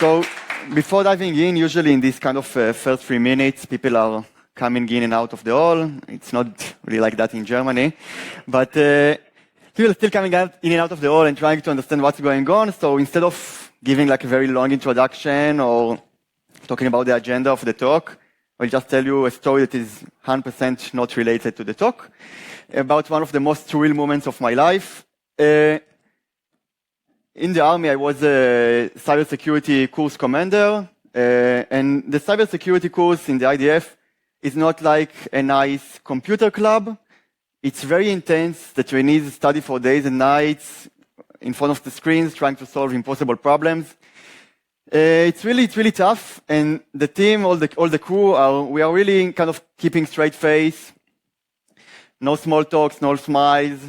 So before diving in, usually in this kind of first 3 minutes, people are coming in and out of the hall. It's not really like that in Germany. But people are still coming out, in and out of the hall and trying to understand what's going on. So instead of giving like a very long introduction or talking about the agenda of the talk, I'll just tell you a story that is 100% not related to the talk, about one of the most surreal moments of my life. In the army, I was a cybersecurity course commander, and the cybersecurity course in the IDF is not like a nice computer club. It's very intense. The trainees study for days and nights in front of the screens, trying to solve impossible problems. It's really tough, and the team, all the crew, we are really kind of keeping straight face, no small talks, no smiles,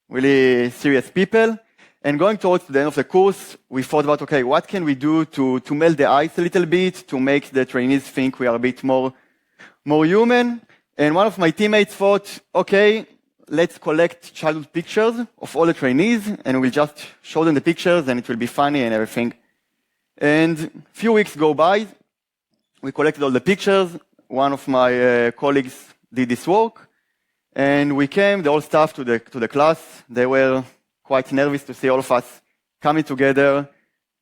really serious people. And going towards the end of the course, we thought about, okay, what can we do to melt the ice a little bit, to make the trainees think we are a bit more human? And one of my teammates thought, okay, let's collect childhood pictures of all the trainees, and we'll just show them the pictures, and it will be funny and everything. And a few weeks go by, we collected all the pictures. One of my colleagues did this work, and we came, the whole staff, to the class. They were quite nervous to see all of us coming together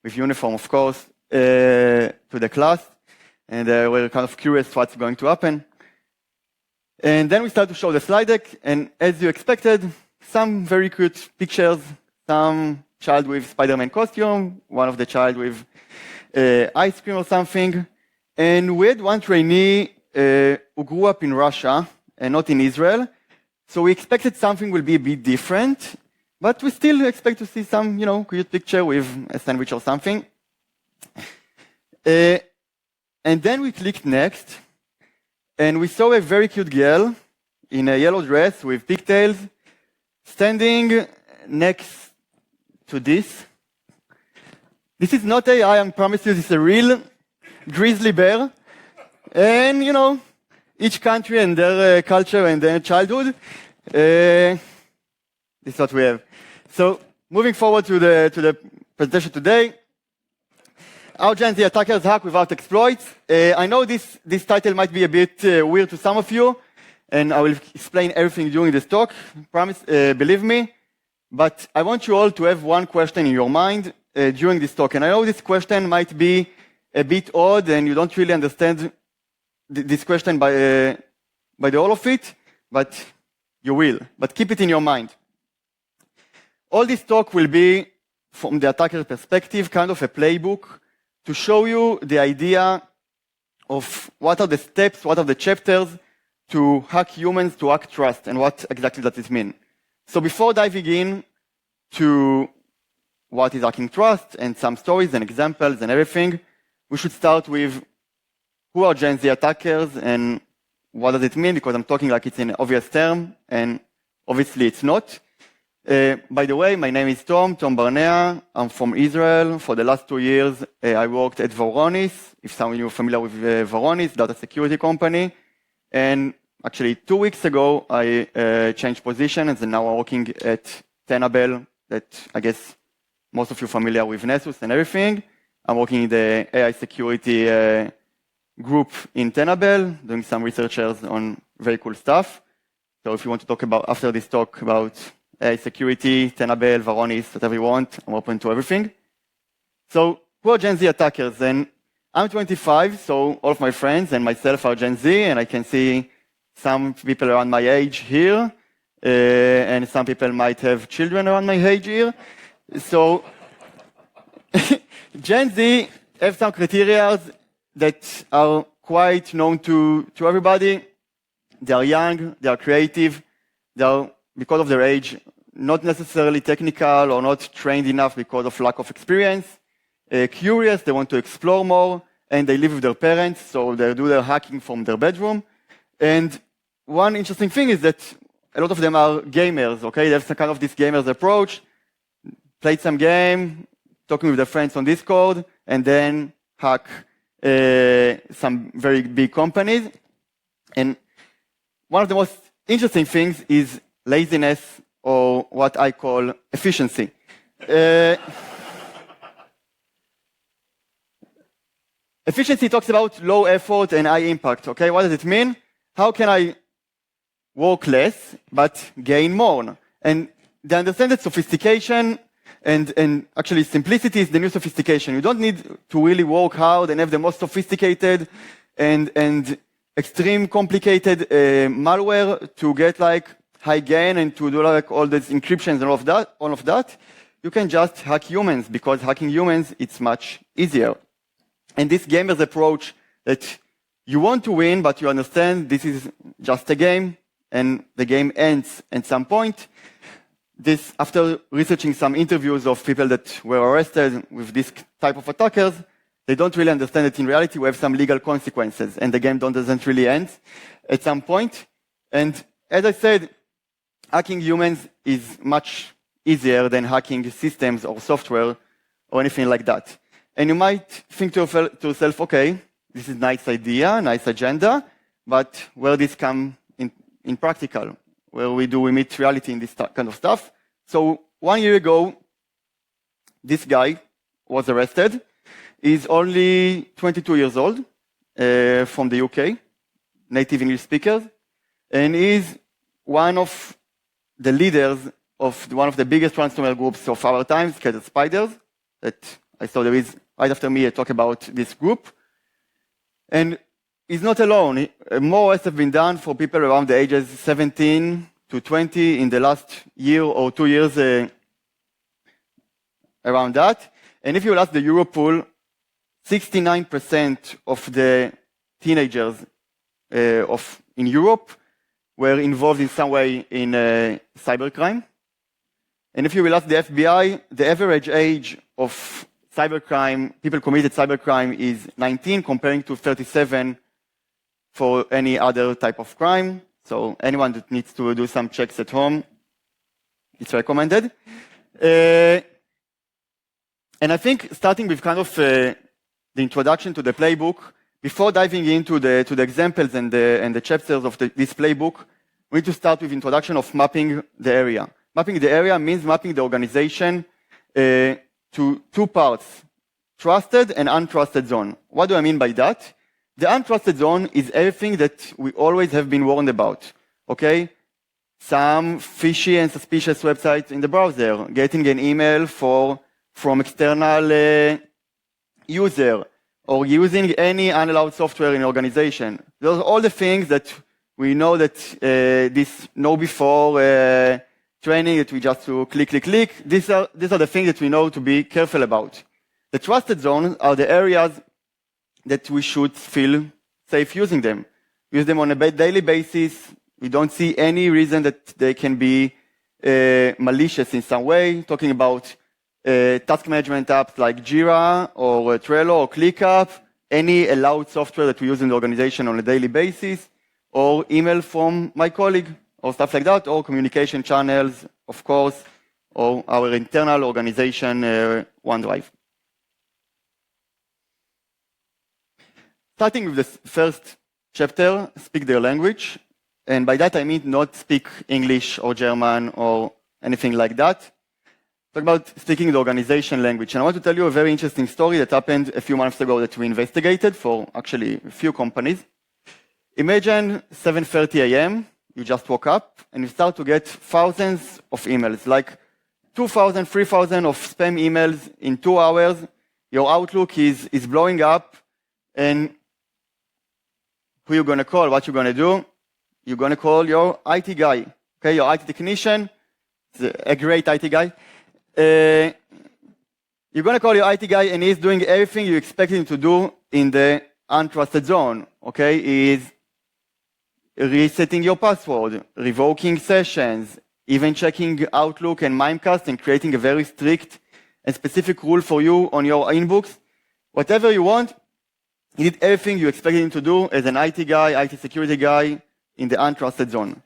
with uniform, of course, to the class. And we're kind of curious what's going to happen. And then we started to show the slide deck, and as you expected, some very cute pictures, some child with Spider-Man costume, one of the child with ice cream or something. And we had one trainee who grew up in Russia and not in Israel. So we expected something will be a bit different, but we still expect to see some, cute picture with a sandwich or something. And then we clicked next, and we saw a very cute girl in a yellow dress with pigtails standing next to this. This is not AI, I promise you, this is a real grizzly bear. And, each country and their culture and their childhood. This is what we have. So, moving forward to the presentation today. How Gen Z attackers hack without exploits. I know this title might be a bit weird to some of you, and I will explain everything during this talk. Promise, believe me. But I want you all to have one question in your mind during this talk. And I know this question might be a bit odd, and you don't really understand this question by the whole of it, but you will. But keep it in your mind. All this talk will be, from the attacker's perspective, kind of a playbook to show you the idea of what are the steps, what are the chapters to hack humans, to hack trust, and what exactly does this mean. So before diving in to what is hacking trust and some stories and examples and everything, we should start with who are Gen Z attackers and what does it mean, because I'm talking like it's an obvious term, and obviously it's not. By the way, my name is Tom Barnea. I'm from Israel. For the last 2 years, I worked at Varonis. If some of you are familiar with Varonis, data security company. And actually 2 weeks ago, I changed position, and now I'm working at Tenable, that I guess most of you are familiar with Nessus and everything. I'm working in the AI security group in Tenable, doing some researchers on very cool stuff. So if you want to talk about, after this talk, about AI security, Tenable, Varonis, whatever you want, I'm open to everything. So who are Gen Z attackers? And I'm 25, so all of my friends and myself are Gen Z, and I can see some people around my age here, and some people might have children around my age here. So Gen Z have some criteria that are quite known to everybody. They are young, they are creative, they are, because of their age, not necessarily technical or not trained enough because of lack of experience. Curious, they want to explore more, and they live with their parents, so they do their hacking from their bedroom. And one interesting thing is that a lot of them are gamers, okay? They have some kind of this gamers approach, played some game, talking with their friends on Discord, and then hack some very big companies. And one of the most interesting things is laziness, or what I call efficiency. Efficiency talks about low effort and high impact. Okay, what does it mean? How can I work less but gain more? And they understand that sophistication and actually simplicity is the new sophistication. You don't need to really work hard and have the most sophisticated and extreme complicated malware to get like high gain and to do like all these encryptions and all of that. You can just hack humans, because hacking humans, it's much easier. And this gamer's approach that you want to win, but you understand this is just a game and the game ends at some point. This, after researching some interviews of people that were arrested with this type of attackers, they don't really understand that in reality we have some legal consequences and the game doesn't really end at some point. And as I said, hacking humans is much easier than hacking systems or software or anything like that. And you might think to yourself, okay, this is a nice idea, nice agenda, but where this come in practical? Where we meet reality in this kind of stuff? So 1 year ago, this guy was arrested. He's only 22 years old, from the UK, native English speaker, and he's one of the leaders of one of the biggest ransomware groups of our times, Scattered Spiders, that I saw there is, right after me, I talk about this group. And he's not alone. More arrests have been done for people around the ages 17 to 20 in the last year or 2 years around that. And if you ask the Europol, 69% of the teenagers in Europe were involved in some way in cybercrime. And if you will ask the FBI, the average age of cybercrime, people committed cybercrime is 19, comparing to 37 for any other type of crime. So anyone that needs to do some checks at home, it's recommended. And I think starting with kind of the introduction to the playbook, before diving into the examples and the chapters of this playbook, we need to start with introduction of mapping the area. Mapping the area means mapping the organization to two parts, trusted and untrusted zone. What do I mean by that? The untrusted zone is everything that we always have been warned about, okay? Some fishy and suspicious websites in the browser, getting an email from external user, or using any unallowed software in the organization. Those are all the things that we know that this know before training, that we just to click. These are the things that we know to be careful about. The trusted zones are the areas that we should feel safe using them. Use them on a daily basis. We don't see any reason that they can be malicious in some way. Talking about task management apps like Jira or Trello or ClickUp, any allowed software that we use in the organization on a daily basis, or email from my colleague, or stuff like that, or communication channels, of course, or our internal organization OneDrive. Starting with the first chapter, speak their language. And by that I mean not speak English or German or anything like that. Talk about speaking the organization language. And I want to tell you a very interesting story that happened a few months ago that we investigated for actually a few companies. Imagine 7:30 a.m., you just woke up and you start to get thousands of emails, like 2,000, 3,000 of spam emails in 2 hours. Your Outlook is blowing up, and who you're going to call, what you're going to do? You're going to call your IT guy, okay, your IT technician, a great IT guy. You're going to call your IT guy, and he's doing everything you expect him to do in the untrusted zone, okay? He's resetting your password, revoking sessions, even checking Outlook and Mimecast and creating a very strict and specific rule for you on your inbox. Whatever you want, he did everything you expected him to do as an IT guy, IT security guy in the untrusted zone.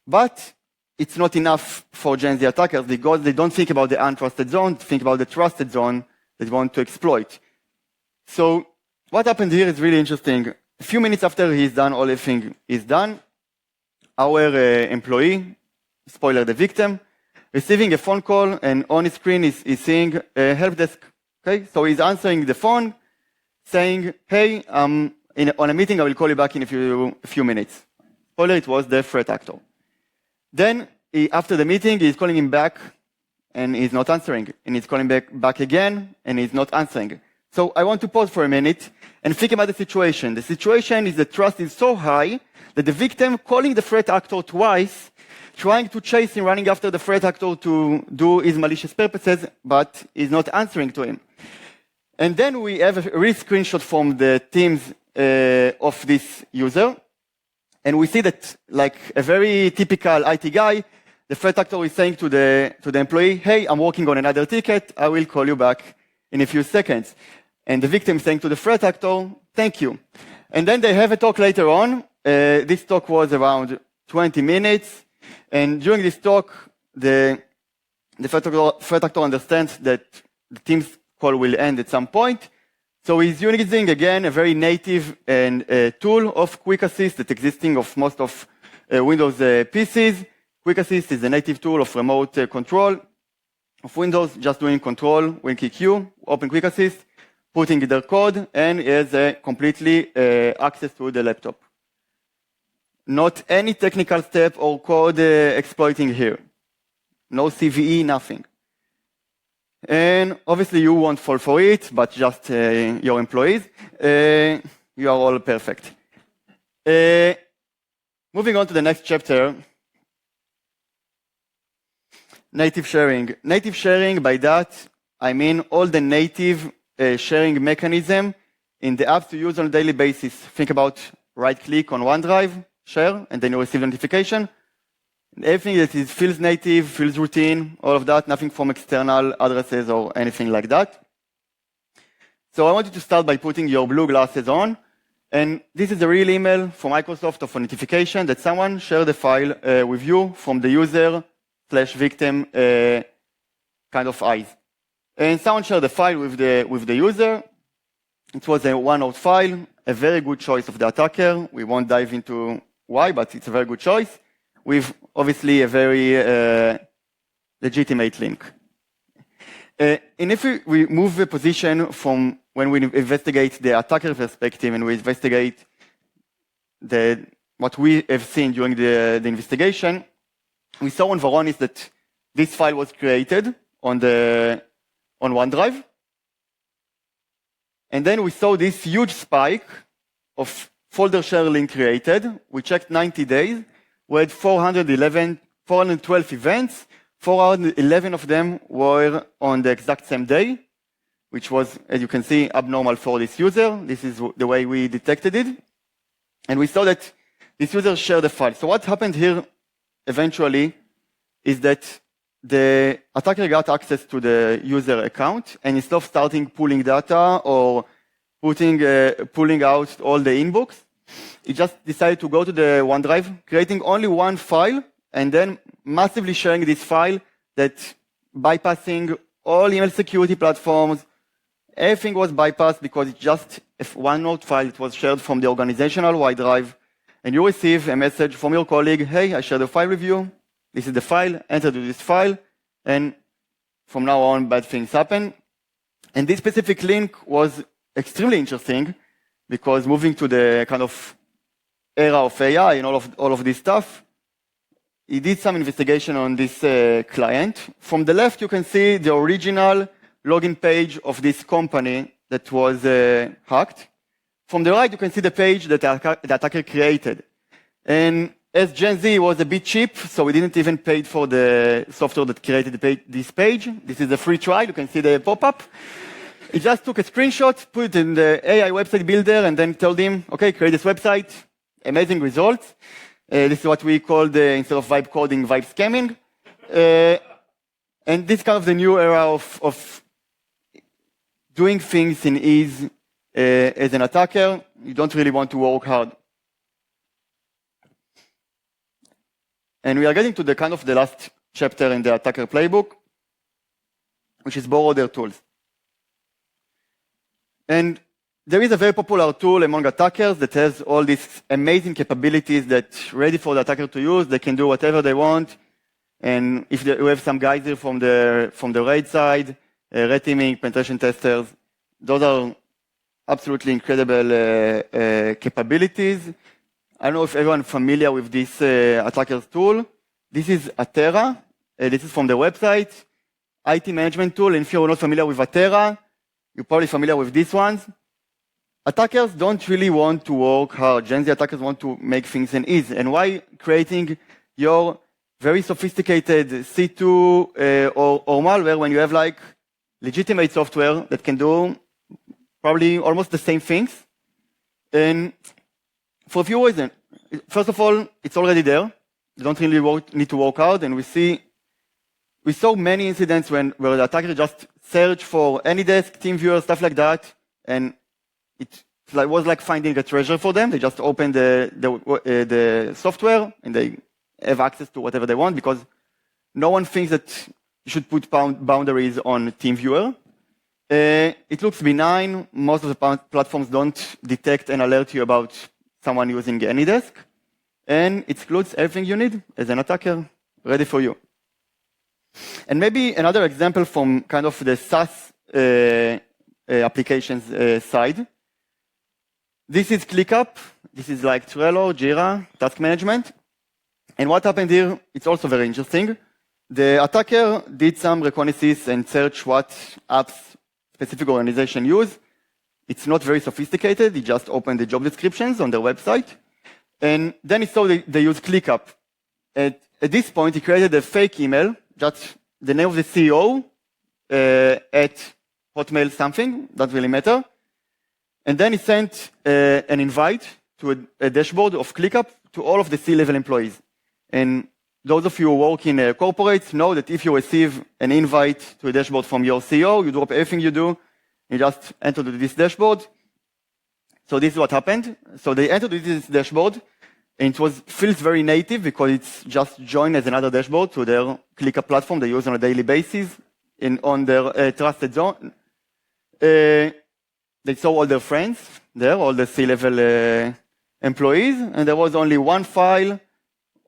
But it's not enough for Gen Z attackers because they don't think about the untrusted zone, think about the trusted zone that they want to exploit. So what happened here is really interesting. A few minutes after he's done, all everything is done, our employee, spoiler, the victim, receiving a phone call, and on his screen is seeing a help desk. Okay, so he's answering the phone, saying, hey, on a meeting, I will call you back in a few minutes. Spoiler, it was the threat actor. Then, after the meeting, he's calling him back, and he's not answering. And he's calling back again, and he's not answering. So I want to pause for a minute and think about the situation. The situation is that trust is so high that the victim calling the threat actor twice, trying to chase him, running after the threat actor to do his malicious purposes, but is not answering to him. And then we have a real screenshot from the teams of this user. And we see that, like a very typical IT guy, the threat actor is saying to the employee, hey, I'm working on another ticket. I will call you back in a few seconds. And the victim saying to the threat actor, thank you. And then they have a talk later on. This talk was around 20 minutes. And during this talk, the threat actor understands that the team's call will end at some point. So he's using, again, a very native tool of Quick Assist that's existing of most of Windows PCs. Quick Assist is a native tool of remote control of Windows, just doing control, when Q, open Quick Assist, putting their code, and has a completely access to the laptop. Not any technical step or code exploiting here. No CVE, nothing. And obviously you won't fall for it, but just your employees. You are all perfect. Moving on to the next chapter. Native sharing. Native sharing, by that, I mean all the native sharing mechanism in the apps you use on a daily basis. Think about right-click on OneDrive, share, and then you receive notification. Everything that feels native, feels routine, all of that, nothing from external addresses or anything like that. So I want you to start by putting your blue glasses on. And this is a real email from Microsoft of a notification that someone shared a file with you from the user/victim kind of eyes. And someone shared the file with the user. It was a OneNote file, a very good choice of the attacker. We won't dive into why, but it's a very good choice, with obviously a very legitimate link. And if we move the position from when we investigate the attacker perspective and we investigate what we have seen during the investigation, we saw on Varonis that this file was created on OneDrive. And then we saw this huge spike of folder share link created. We checked 90 days. We had 412 events. 411 of them were on the exact same day, which was, as you can see, abnormal for this user. This is the way we detected it. And we saw that this user shared the file. So what happened here eventually is that the attacker got access to the user account, and instead of starting pulling data or pulling out all the inbox, he just decided to go to the OneDrive, creating only one file, and then massively sharing this file that bypassing all email security platforms. Everything was bypassed because it's just a OneNote file. It was shared from the organizational OneDrive, and you receive a message from your colleague, hey, I shared a file with you. This is the file, enter to this file, and from now on, bad things happen. And this specific link was extremely interesting because moving to the kind of era of AI and all of this stuff, he did some investigation on this client. From the left, you can see the original login page of this company that was hacked. From the right, you can see the page that the attacker created. And as Gen Z was a bit cheap, so we didn't even pay for the software that created this page. This is a free trial. You can see the pop-up. He just took a screenshot, put it in the AI website builder, and then told him, okay, create this website. Amazing results. This is what we call instead of vibe coding, vibe scamming. And this is kind of the new era of doing things in ease as an attacker. You don't really want to work hard. And we are getting to the last chapter in the attacker playbook, which is borrow their tools. And there is a very popular tool among attackers that has all these amazing capabilities that's ready for the attacker to use. They can do whatever they want. And if we have some guys here from the raid side, red teaming, penetration testers, those are absolutely incredible capabilities. I don't know if everyone is familiar with this attackers tool. This is Atera. This is from the website, IT management tool. And if you're not familiar with Atera, you're probably familiar with these ones. Attackers don't really want to work hard. Gen Z attackers want to make things an ease. And why creating your very sophisticated C2 or malware when you have like legitimate software that can do probably almost the same things? And for a few reasons. First of all, it's already there. You don't really need to work hard. And we saw many incidents where the attacker just searched for AnyDesk, TeamViewer, stuff like that, and it was like finding a treasure for them. They just open the software and they have access to whatever they want because no one thinks that you should put boundaries on TeamViewer. It looks benign. Most of the platforms don't detect and alert you about someone using AnyDesk. And it includes everything you need as an attacker, ready for you. And maybe another example from kind of the SaaS applications side. This is ClickUp. This is like Trello, Jira, task management. And what happened here, it's also very interesting. The attacker did some reconnaissance and search what apps specific organization use. It's not very sophisticated. He just opened the job descriptions on their website. And then he saw they use ClickUp. At this point, he created a fake email, just the name of the CEO at Hotmail something, doesn't really matter. And then he sent an invite to a dashboard of ClickUp to all of the C-level employees. And those of you who work in corporates know that if you receive an invite to a dashboard from your CEO, you drop everything you do, you just enter to this dashboard. So this is what happened. So they entered this dashboard, and it feels very native because it's just joined as another dashboard to their ClickUp platform they use on a daily basis on their trusted zone. They saw all their friends there, all the C-level employees, and there was only one file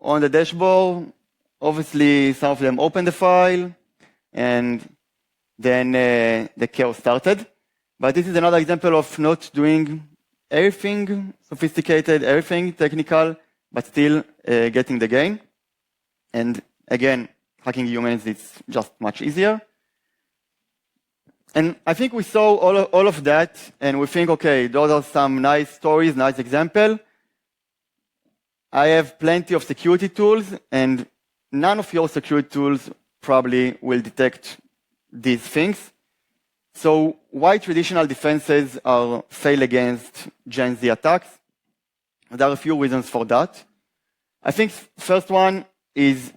on the dashboard. Obviously, some of them opened the file, and then the chaos started. But this is another example of not doing everything sophisticated, everything technical, but still getting the gain. And again, hacking humans is just much easier. And I think we saw all of that, and we think, okay, those are some nice stories, nice example. I have plenty of security tools, and none of your security tools probably will detect these things. So why traditional defenses fail against Gen Z attacks? There are a few reasons for that. I think first one is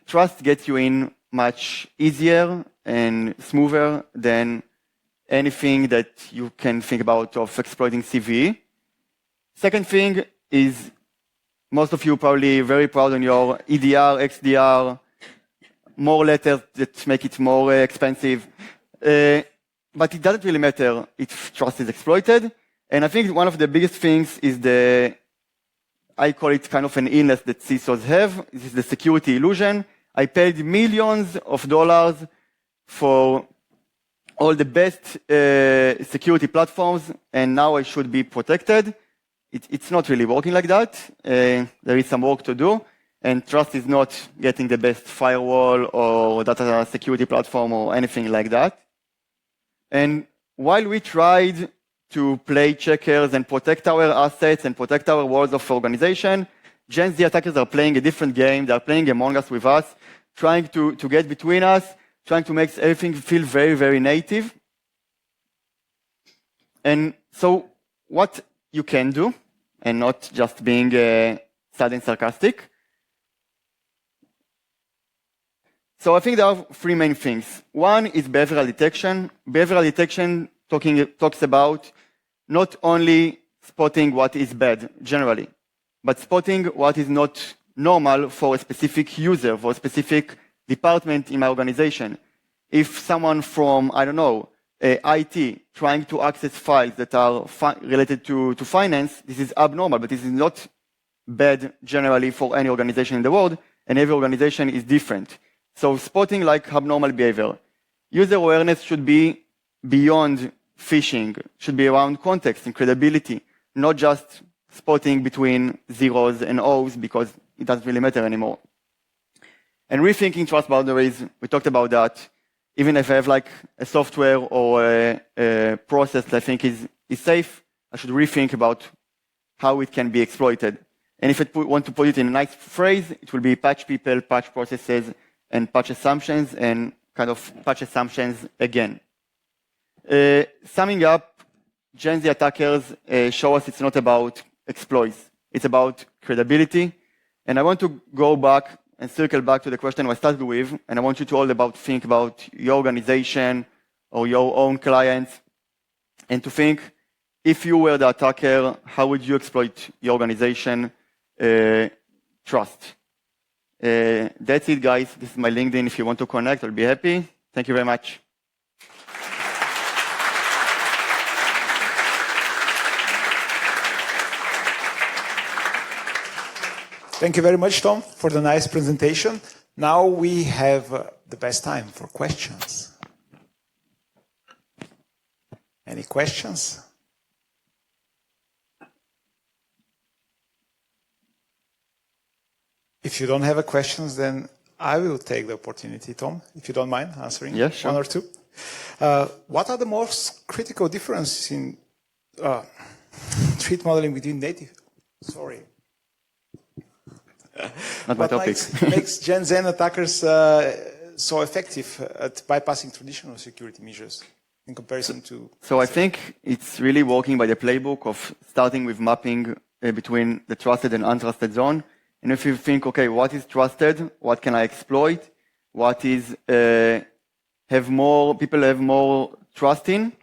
trust gets you in much easier and smoother than anything that you can think about of exploiting CVE. Second thing is most of you probably very proud on your EDR, XDR, more letters that make it more expensive. But it doesn't really matter if trust is exploited. And I think one of the biggest things is I call it kind of an illness that CISOs have. This is the security illusion. I paid millions of dollars for all the best security platforms, and now I should be protected. It's not really working like that. There is some work to do, and trust is not getting the best firewall or data security platform or anything like that. And while we tried to play checkers and protect our assets and protect our walls of organization, Gen Z attackers are playing a different game. They are playing Among Us with us, trying to get between us, trying to make everything feel very, very native. And so what you can do, and not just being sad and sarcastic. So I think there are three main things. One is behavioral detection. Behavioral detection talks about not only spotting what is bad generally, but spotting what is not normal for a specific user, for a specific department in my organization. If someone from, I don't know, IT trying to access files that are related to finance, this is abnormal, but this is not bad generally for any organization in the world, and every organization is different. So spotting like abnormal behavior. User awareness should be beyond phishing, should be around context and credibility, not just spotting between zeros and O's because it doesn't really matter anymore. And rethinking trust boundaries, we talked about that. Even if I have like a software or a process that I think is safe, I should rethink about how it can be exploited. And if I want to put it in a nice phrase, it will be patch people, patch processes, and patch assumptions, and kind of patch assumptions again. Summing up, Gen Z attackers show us it's not about exploits. It's about credibility. And I want to go back and circle back to the question I started with, and I want you to all think about your organization or your own clients, and to think, if you were the attacker, how would you exploit your organization trust? That's it, guys. This is my LinkedIn. If you want to connect, I'll be happy. Thank you very much. Thank you very much, Tom, for the nice presentation. Now we have the best time for questions. Any questions? If you don't have a questions, then I will take the opportunity, Tom, if you don't mind answering Sure. one or two. What are the most critical differences in threat modeling between native? Sorry. Not my topic. makes Gen Z attackers so effective at bypassing traditional security measures in comparison to... So I think it's really working by the playbook of starting with mapping between the trusted and untrusted zone. And if you think, okay, what is trusted? What can I exploit? What is people have more trust in?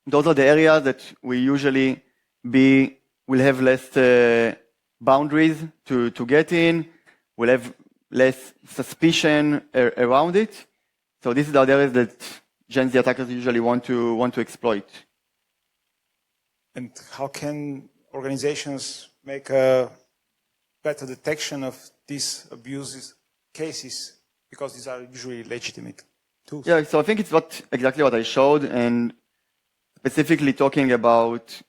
Those are the areas that we usually will have less boundaries to get in. We'll have less suspicion around it. So these are the areas that Gen Z attackers usually want to exploit. And how can organizations make a better detection of these abuses cases, because these are usually legitimate tools? Yeah, so I think it's exactly what I showed, and specifically talking about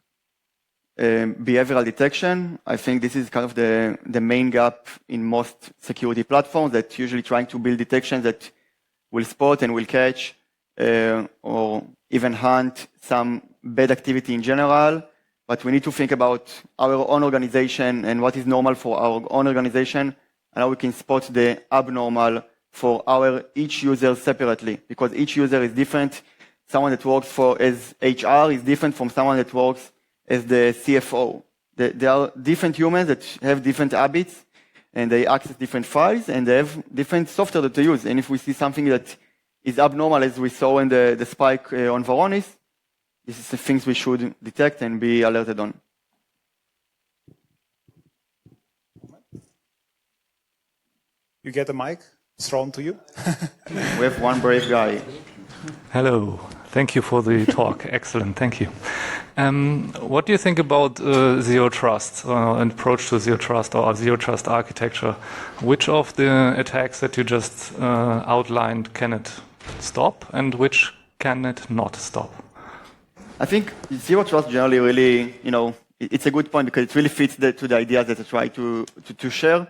behavioral detection. I think this is kind of the main gap in most security platforms, that usually trying to build detections that will spot and will catch or even hunt some bad activity in general. But we need to think about our own organization and what is normal for our own organization, and how we can spot the abnormal for each user separately, because each user is different. Someone that works as HR is different from someone that works as the CFO. They are different humans that have different habits, and they access different files, and they have different software that they use. And if we see something that is abnormal, as we saw in the spike on Varonis, this is the things we should detect and be alerted on. You get a mic thrown to you. We have one brave guy. Hello. Thank you for the talk. Excellent. Thank you. What do you think about zero trust, an approach to zero trust or zero trust architecture? Which of the attacks that you just outlined can it stop, and which can it not stop? I think zero trust generally really, it's a good point because it really fits to the ideas that I try to share.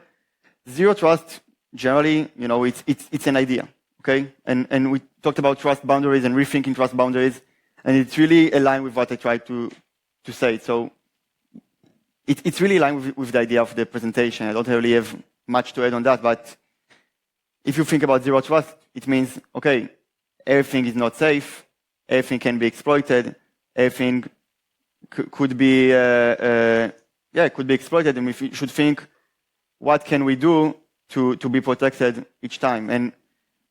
Zero trust generally, it's an idea, okay? And we talked about trust boundaries and rethinking trust boundaries, and it's really aligned with what I tried to say. So it's really aligned with the idea of the presentation. I don't really have much to add on that, but if you think about zero trust, it means, okay, everything is not safe, everything can be exploited, everything could be exploited, and we should think, what can we do to be protected each time? And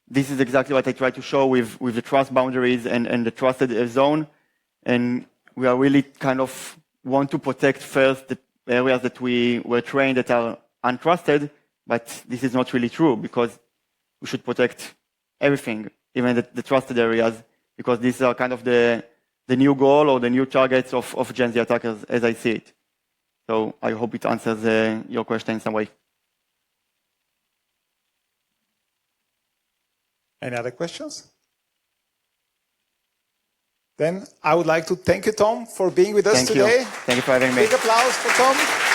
this is exactly what I try to show with the trust boundaries and the trusted zone. And we are really kind of want to protect first the areas that we were trained that are untrusted, but this is not really true, because we should protect everything, even the trusted areas, because these are kind of the new goal or the new targets of Gen Z attackers as I see it. So I hope it answers your question in some way. Any other questions? Then I would like to thank you, Tom, for being with us Thank today. you. Thank you for having me. Big applause for Tom.